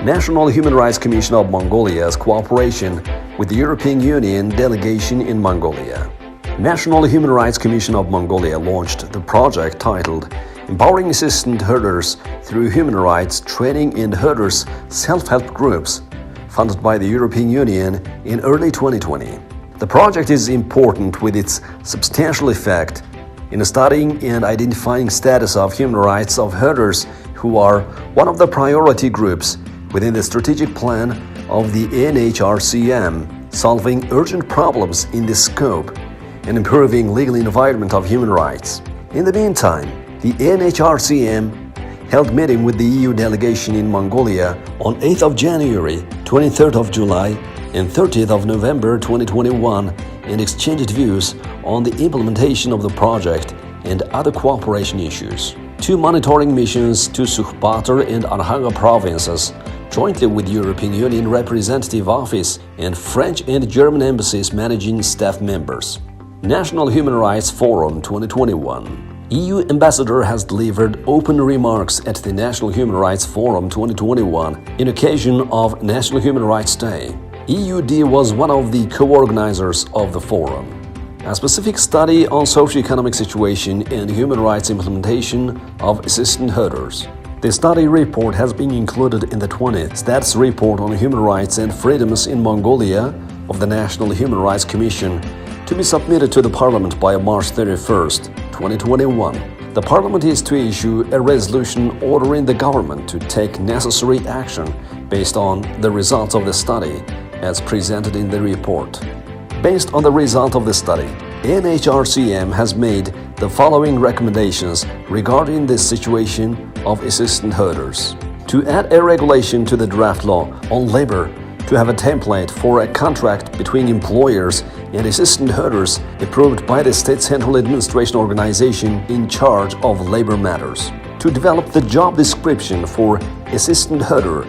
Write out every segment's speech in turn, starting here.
National Human Rights Commission of Mongolia's cooperation with the European Union delegation in Mongolia. National Human Rights Commission of Mongolia launched the project titled Empowering Assistant Herders Through Human Rights Training in Herders Self-Help Groups, funded by the European Union in early 2020. The project is important with its substantial effect in studying and identifying status of human rights of herders who are one of the priority groups within the strategic plan of the NHRCM, solving urgent problems in this scope and improving legal environment of human rights. In the meantime, the NHRCM held meeting with the EU delegation in Mongolia on 8th of January, 23rd of July, and 30th of November 2021 and exchanged views on the implementation of the project and other cooperation issues. Two monitoring missions to Sukhbatar and Arhanga provinces, jointly with European Union Representative Office and French and German embassies managing staff members. National Human Rights Forum 2021. EU ambassador has delivered open remarks at the National Human Rights Forum 2021 in occasion of National Human Rights Day. EUD was one of the co-organizers of the forum. A specific study on socio-economic situation and human rights implementation of assistant herders. The study report has been included in the 20th Status Report on Human Rights and Freedoms in Mongolia of the National Human Rights Commission to be submitted to the Parliament by March 31st, 2021. The Parliament is to issue a resolution ordering the government to take necessary action based on the results of the study as presented in the report. Based on the result of the study, NHRCM has made the following recommendations regarding the situation of assistant herders. To add a regulation to the draft law on labor to have a template for a contract between employers and assistant herders approved by the State Central Administration Organization in charge of labor matters. To develop the job description for assistant herder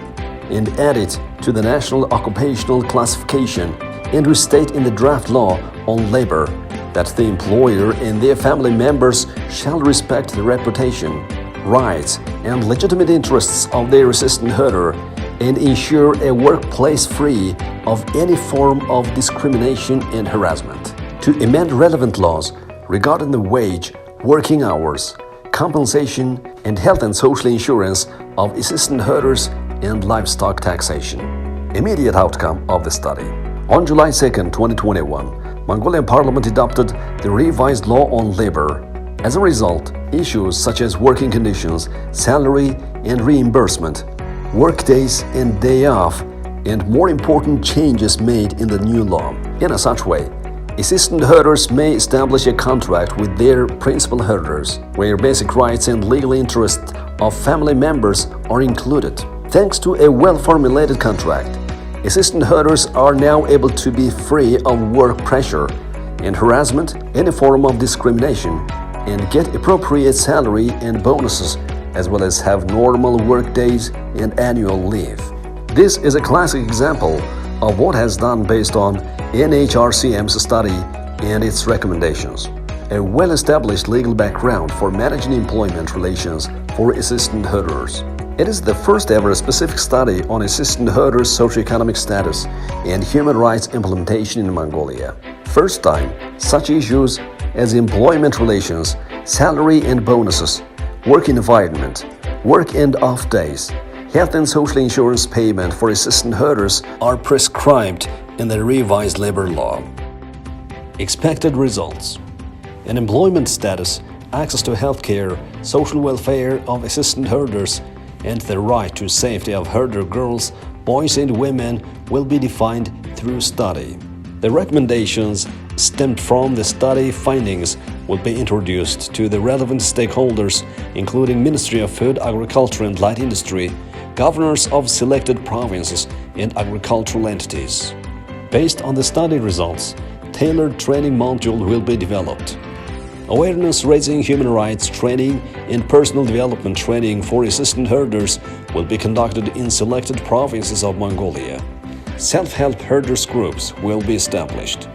and add it to the National Occupational Classification and restate in the draft law on labor that the employer and their family members shall respect the reputation, rights, and legitimate interests of their assistant herder and ensure a workplace free of any form of discrimination and harassment. To amend relevant laws regarding the wage, working hours, compensation, and health and social insurance of assistant herders and livestock taxation. Immediate outcome of the study. On July 2, 2021, Mongolian Parliament adopted the revised law on labor. As a result, issues such as working conditions, salary and reimbursement, work days and day off, and more important changes made in the new law. In such way, assistant herders may establish a contract with their principal herders, where basic rights and legal interests of family members are included. Thanks to a well-formulated contract, assistant herders are now able to be free of work pressure and harassment, any form of discrimination, and get appropriate salary and bonuses, as well as have normal work days and annual leave. This is a classic example of what has done based on NHRCM's study and its recommendations. A well-established legal background for managing employment relations for assistant herders. It is the first ever specific study on assistant herders' socioeconomic status and human rights implementation in Mongolia. First time, such issues as employment relations, salary and bonuses, work environment, work and off days, health and social insurance payment for assistant herders are prescribed in the revised labor law. Expected results: an employment status, access to health care, social welfare of assistant herders, and the right to safety of herder girls, boys and women will be defined through study. The recommendations stemmed from the study findings will be introduced to the relevant stakeholders, including Ministry of Food, Agriculture and Light Industry, governors of selected provinces and agricultural entities. Based on the study results, tailored training module will be developed. Awareness-raising human rights training and personal development training for assistant herders will be conducted in selected provinces of Mongolia. Self-help herders groups will be established.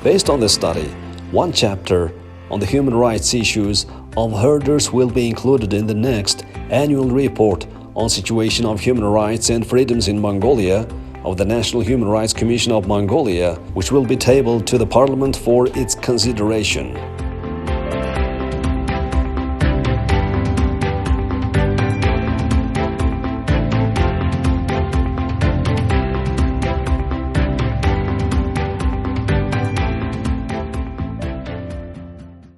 Based on the study, one chapter on the human rights issues of herders will be included in the next annual report on situation of human rights and freedoms in Mongolia of the National Human Rights Commission of Mongolia, which will be tabled to the parliament for its consideration.